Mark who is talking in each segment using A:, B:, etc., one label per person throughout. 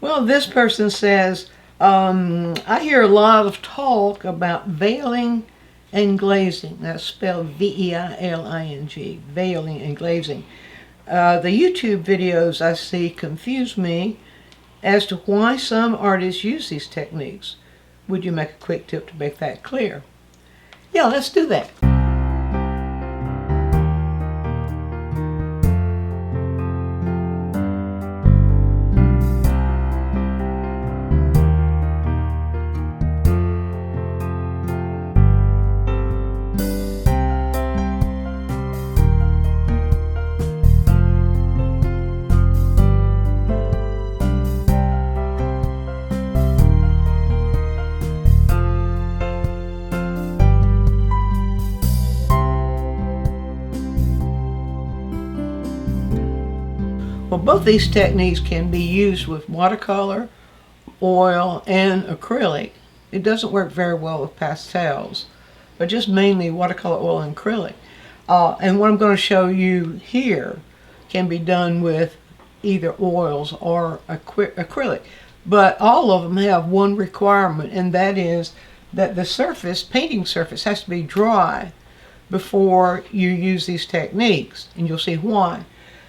A: Well, this person says, I hear a lot of talk about veiling and glazing. That's spelled V-E-I-L-I-N-G, veiling and glazing. The YouTube videos I see confuse me as to why some artists use these techniques. Would you make a quick tip to make that clear? Yeah, let's do that. Well, both these techniques can be used with watercolor, oil, and acrylic. It doesn't work very well with pastels, but just mainly watercolor, oil, and acrylic. And what I'm going to show you here can be done with either oils or acrylic. But all of them have one requirement, and that is that the surface, painting surface, has to be dry before you use these techniques, and you'll see why.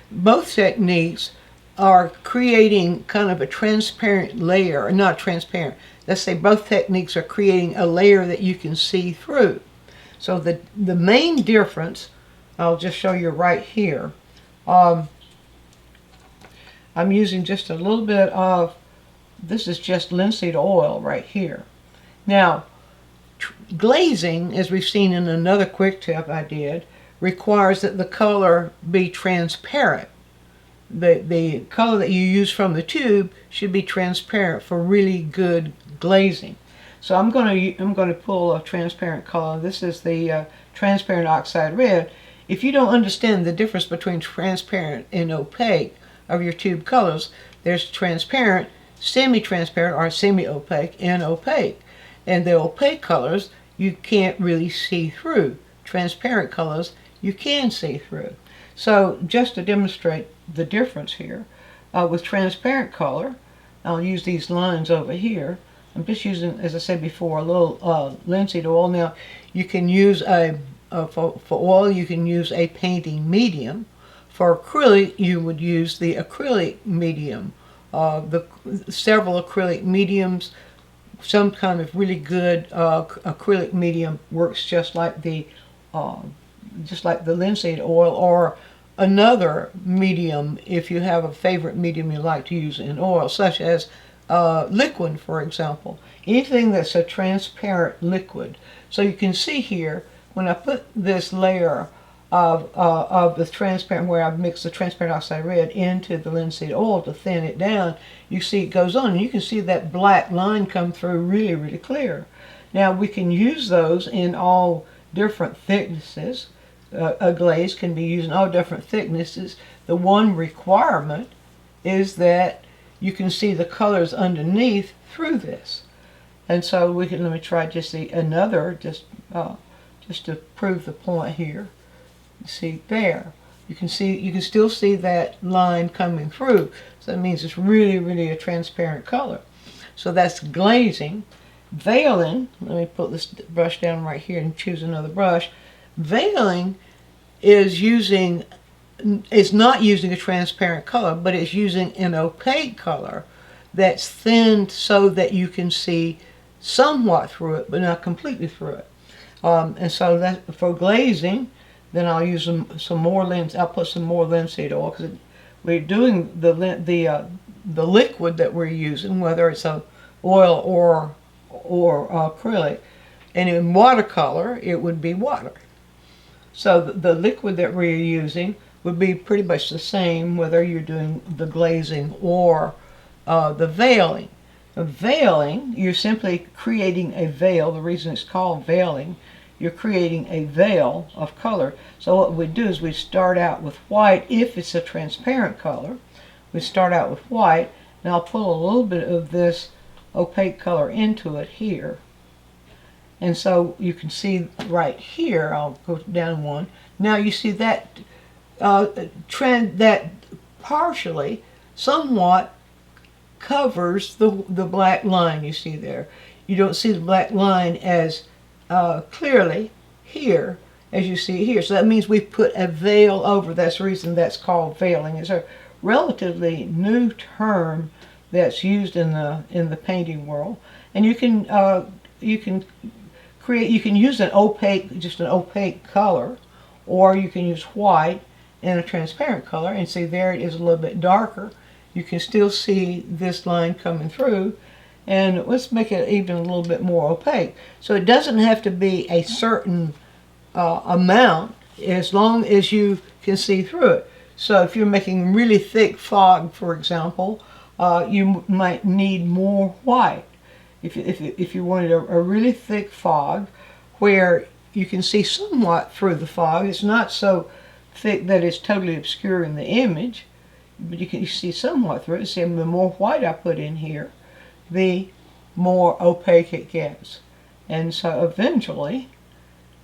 A: Both techniques are creating kind of a transparent layer, or not transparent. Let's say both techniques are creating a layer that you can see through. So the main difference, I'll just show you right here. I'm using just a little bit of, this is just linseed oil right here. Now, glazing, as we've seen in another quick tip I did, requires that the color be transparent. The color that you use from the tube should be transparent for really good glazing. So I'm going to pull a transparent color. This is the transparent oxide red. If you don't understand the difference between transparent and opaque of your tube colors, there's transparent, semi-transparent, or semi-opaque, and opaque. And the opaque colors you can't really see through. Transparent colors you can see through. So just to demonstrate the difference here, with transparent color, I'll use these lines over here. I'm just using, as I said before, a little linseed oil. Now you can use for oil you can use a painting medium. For acrylic you would use the acrylic medium. Several acrylic mediums. Some kind of really good acrylic medium works just like the linseed oil, or another medium if you have a favorite medium you like to use in oil, such as liquid, for example. Anything that's a transparent liquid. So you can see here when I put this layer of the transparent, where I've mixed the transparent oxide red into the linseed oil to thin it down, you see it goes on, and you can see that black line come through really, really clear. Now we can use those in all different thicknesses. A glaze can be used in all different thicknesses. The one requirement is that you can see the colors underneath through this. And so we can, let me try just another, just to prove the point here. See there, you can still see that line coming through. So that means it's really, really a transparent color. So that's glazing. Veiling, let me put this brush down right here and choose another brush. Veiling is not using a transparent color, but it's using an opaque color that's thinned so that you can see somewhat through it, but not completely through it. And so that for glazing, then I'll use some more I'll put some more linseed oil, because we're doing the liquid that we're using, whether it's a oil or acrylic, and in watercolor it would be water. So the liquid that we're using would be pretty much the same whether you're doing the glazing or the veiling. The veiling, you're simply creating a veil. The reason it's called veiling, you're creating a veil of color. So what we do is we start out with white. If it's a transparent color, we start out with white, and I'll pull a little bit of this opaque color into it here. And so you can see right here, I'll go down one. Now you see that trend, that partially, somewhat covers the black line you see there. You don't see the black line as clearly here as you see here. So that means we've put a veil over. That's the reason that's called veiling. It's a relatively new term that's used in the painting world, and you can use an opaque color, or you can use white and a transparent color, and see there it is a little bit darker. You can still see this line coming through, and let's make it even a little bit more opaque. So it doesn't have to be a certain amount as long as you can see through it. So if you're making really thick fog, for example, you might need more white. If you wanted a really thick fog where you can see somewhat through the fog, it's not so thick that it's totally obscuring the image, but you can see somewhat through it. See, the more white I put in here, the more opaque it gets. And so eventually,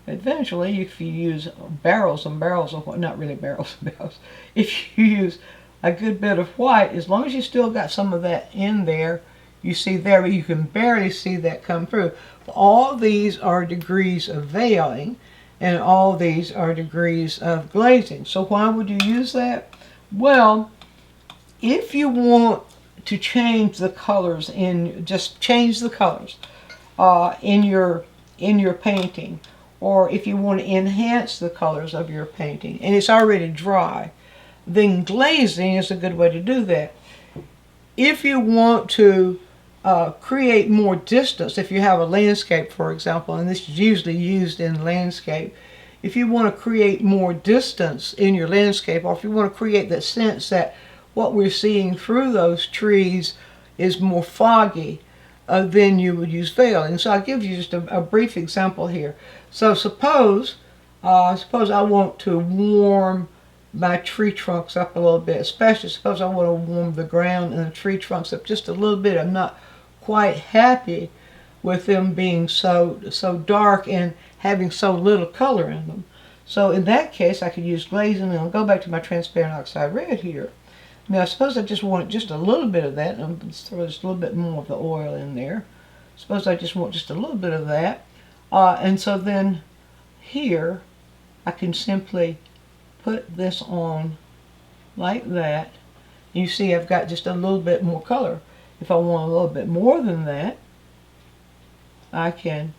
A: if you use barrels and barrels of, not really barrels and barrels, if you use a good bit of white, as long as you still got some of that in there, you see there, but you can barely see that come through. All these are degrees of veiling, and all these are degrees of glazing. So why would you use that? Well, if you want to change the colors just change the colors in your painting, or if you want to enhance the colors of your painting and it's already dry, then glazing is a good way to do that. If you want to create more distance, if you have a landscape, for example, and this is usually used in landscape, if you want to create more distance in your landscape, or if you want to create that sense that what we're seeing through those trees is more foggy, then you would use veiling. So I'll give you just a brief example here. So suppose I want to warm my tree trunks up a little bit, especially suppose I want to warm the ground and the tree trunks up just a little bit. I'm not quite happy with them being so dark and having so little color in them. So in that case, I could use glazing, and I'll go back to my transparent oxide red here. Now suppose I just want just a little bit of that, and let's throw just a little bit more of the oil in there. Suppose I just want just a little bit of that, and so then here I can simply put this on like that. You see I've got just a little bit more color. If I want a little bit more than that, I can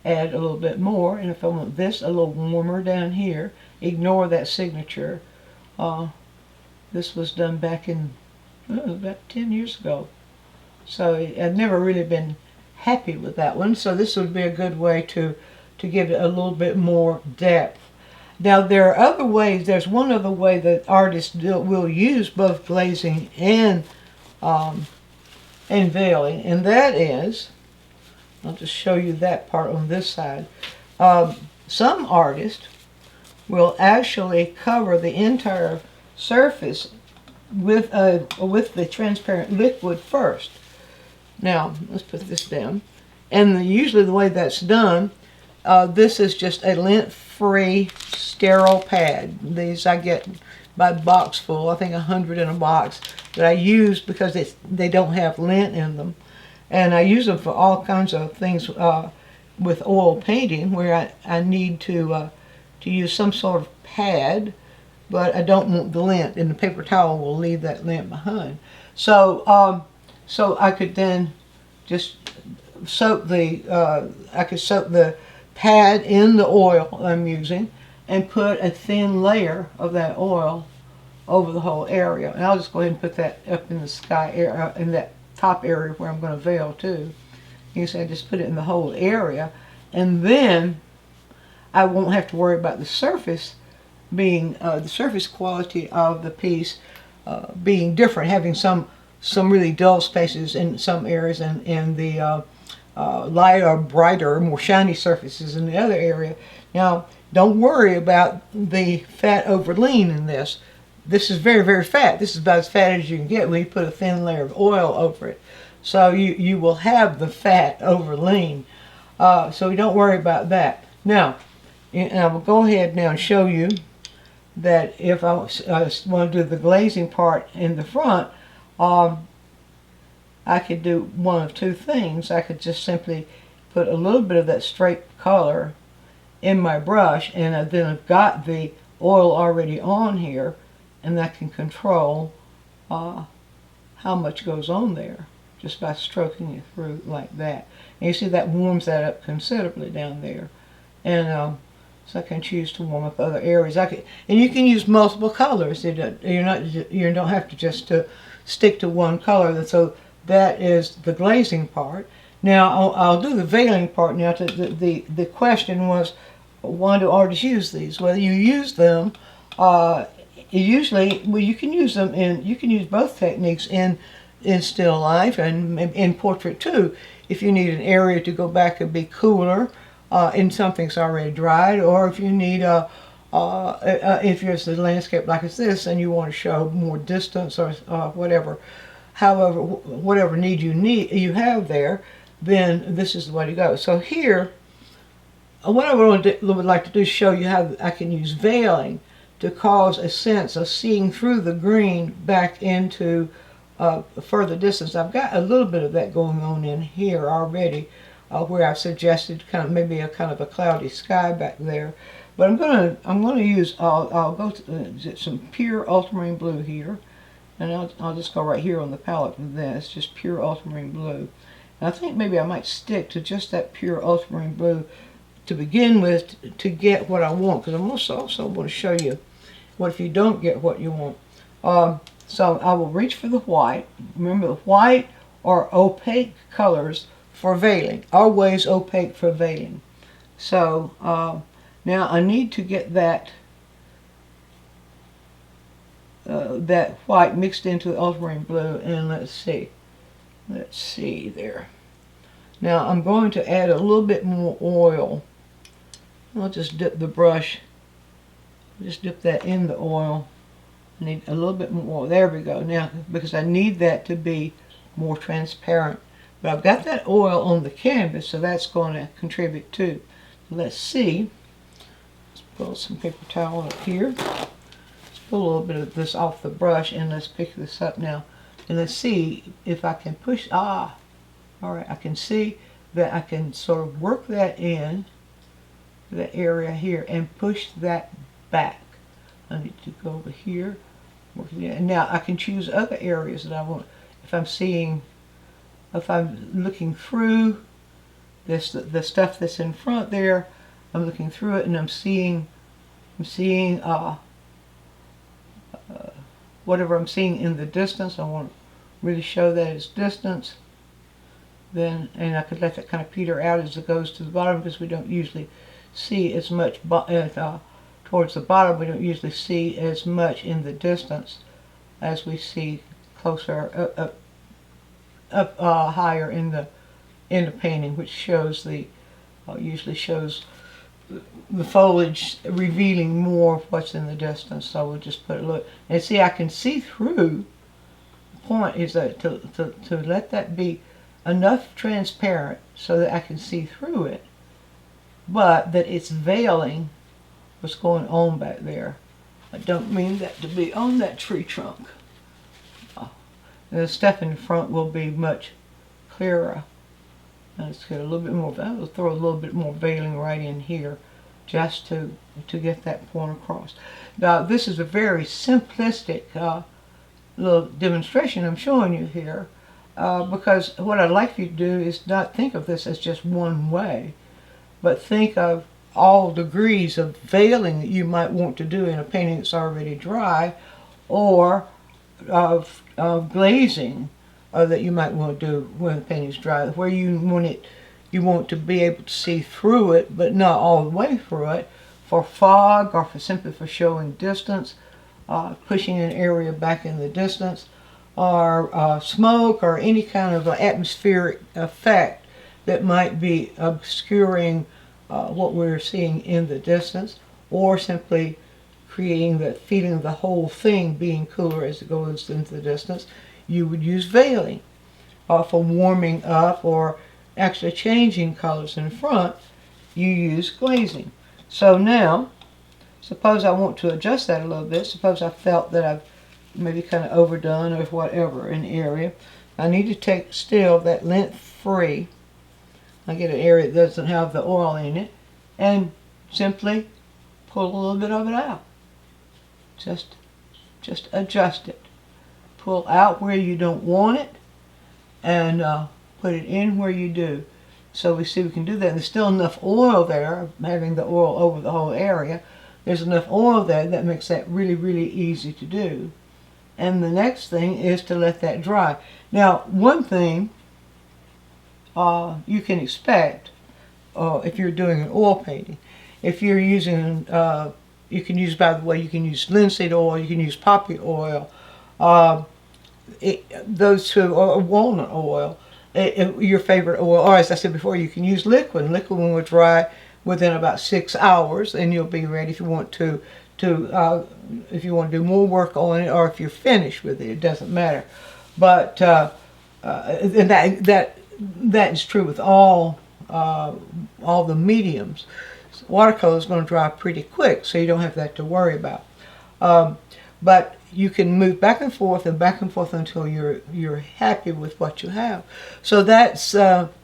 A: add a little bit more, and if I want this a little warmer down here, ignore that signature. This was done back in about 10 years ago. So I've never really been happy with that one. So this would be a good way to give it a little bit more depth. Now there are other ways. There's one other way that artists will use both glazing and veiling, and that is, I'll just show you that part on this side. Some artists will actually cover the entire surface with the transparent liquid first. Now let's put this down, and usually the way that's done, this is just a lint-free sterile pad. These I get by box full, I think 100 in a box, that I use because they don't have lint in them, and I use them for all kinds of things with oil painting where I need to use some sort of pad, but I don't want the lint, and the paper towel will leave that lint behind. So so I could then just soak the pad in the oil I'm using and put a thin layer of that oil over the whole area. And I'll just go ahead and put that up in the sky area, in that top area where I'm going to veil too. You can see I just put it in the whole area, and then I won't have to worry about the surface being the surface quality of the piece being different, having some really dull spaces in some areas, and the lighter, brighter, more shiny surfaces in the other area. Now, don't worry about the fat over lean in this. This is very, very fat. This is about as fat as you can get when you put a thin layer of oil over it. So you will have the fat over lean. So don't worry about that. Now, and I will go ahead now and show you that if I want to do the glazing part in the front, I could do one of two things. I could just simply put a little bit of that straight color in my brush, and then I've got the oil already on here, and I can control how much goes on there just by stroking it through like that. And you see that warms that up considerably down there. And so I can choose to warm up other areas. And you can use multiple colors. You don't have to just stick to one color. And so that is the glazing part. Now I'll do the veiling part now. The question was, why do artists use these? Well, you use them usually. Well, you can use them you can use both techniques in still life and in portrait too. If you need an area to go back and be cooler, in something's already dried, or if you need if you're a landscape like this and you want to show more distance or whatever, whatever need you have there, then this is the way to go. So here, what I would like to do is show you how I can use veiling to cause a sense of seeing through the green back into further distance. I've got a little bit of that going on in here already, where I've suggested maybe a kind of a cloudy sky back there. But I'm gonna use I'll go to some pure ultramarine blue here, and I'll just go right here on the palette with this, just pure ultramarine blue. And I think maybe I might stick to just that pure ultramarine blue to begin with to get what I want, because I'm also want to show you what if you don't get what you want. So I will reach for the white. Remember, the white or opaque colors for veiling, always opaque for veiling. So now I need to get that that white mixed into the ultramarine blue, and let's see there. Now I'm going to add a little bit more oil. I'll just dip the brush, just dip that in the oil. I need a little bit more oil. There we go. Now, because I need that to be more transparent. But I've got that oil on the canvas, so that's going to contribute too. Let's see. Let's pull some paper towel up here. Let's pull a little bit of this off the brush, and let's pick this up now. And let's see if I can push. All right, I can see that I can sort of work that in that area here and push that back. I need to go over here, work it in. And now I can choose other areas that I want. If I'm looking through this, the stuff that's in front there, I'm looking through it and I'm seeing whatever I'm seeing in the distance. I want to really show that as distance. And I could let that kind of peter out as it goes to the bottom, because we don't usually see as much towards the bottom. We don't usually see as much in the distance as we see closer up higher in the painting, which shows usually shows the foliage revealing more of what's in the distance. So we'll just put a look and see. I can see through. The point is that to let that be enough transparent so that I can see through it, but that it's veiling what's going on back there. I don't mean that to be on that tree trunk. The stuff in front will be much clearer. Let's get a little bit more. I'll throw a little bit more veiling right in here, just to get that point across. Now, this is a very simplistic little demonstration I'm showing you here, because what I'd like you to do is not think of this as just one way, but think of all degrees of veiling that you might want to do in a painting that's already dry, or of glazing that you might want to do when the painting's dry, where you want to be able to see through it, but not all the way through it, for fog or simply for showing distance, pushing an area back in the distance, or smoke, or any kind of atmospheric effect that might be obscuring what we're seeing in the distance, or simply creating the feeling of the whole thing being cooler as it goes into the distance. You would use veiling for warming up or actually changing colors in front. You use glazing. So now, suppose I want to adjust that a little bit. Suppose I felt that I've maybe kind of overdone or whatever an area. I need to take still that lint free. I get an area that doesn't have the oil in it, and simply pull a little bit of it out. Just adjust it. Pull out where you don't want it, and put it in where you do. So we see we can do that. And there's still enough oil there, having the oil over the whole area. There's enough oil there that makes that really, really easy to do. And the next thing is to let that dry. Now, one thing you can expect if you're doing an oil painting, if you're using, you can use, by the way, you can use linseed oil, you can use poppy oil, those two, or walnut oil, your favorite oil, or as I said before, you can use liquid. Liquid one will dry within about 6 hours, and you'll be ready if you want to if you want to do more work on it, or if you're finished with it. It doesn't matter. But and that is true with all the mediums. Watercolor is going to dry pretty quick, so you don't have that to worry about. But you can move back and forth until you're happy with what you have. So that's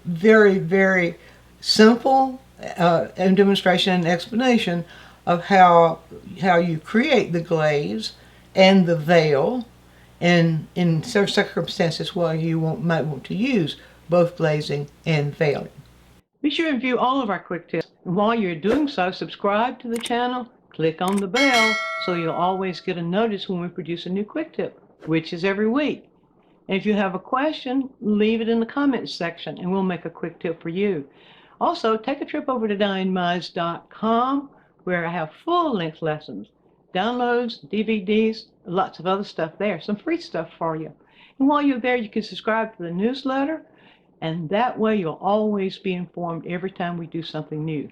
A: very, very simple and demonstration and explanation of how you create the glaze and the veil, and in certain circumstances where you might want to use both glazing and veiling. Be sure and view all of our quick tips. And while you're doing so, subscribe to the channel, click on the bell so you'll always get a notice when we produce a new quick tip, which is every week. And if you have a question, leave it in the comments section and we'll make a quick tip for you. Also, take a trip over to DianeMize.com where I have full-length lessons, downloads, DVDs, lots of other stuff there, some free stuff for you. And while you're there, you can subscribe to the newsletter, and that way you'll always be informed every time we do something new.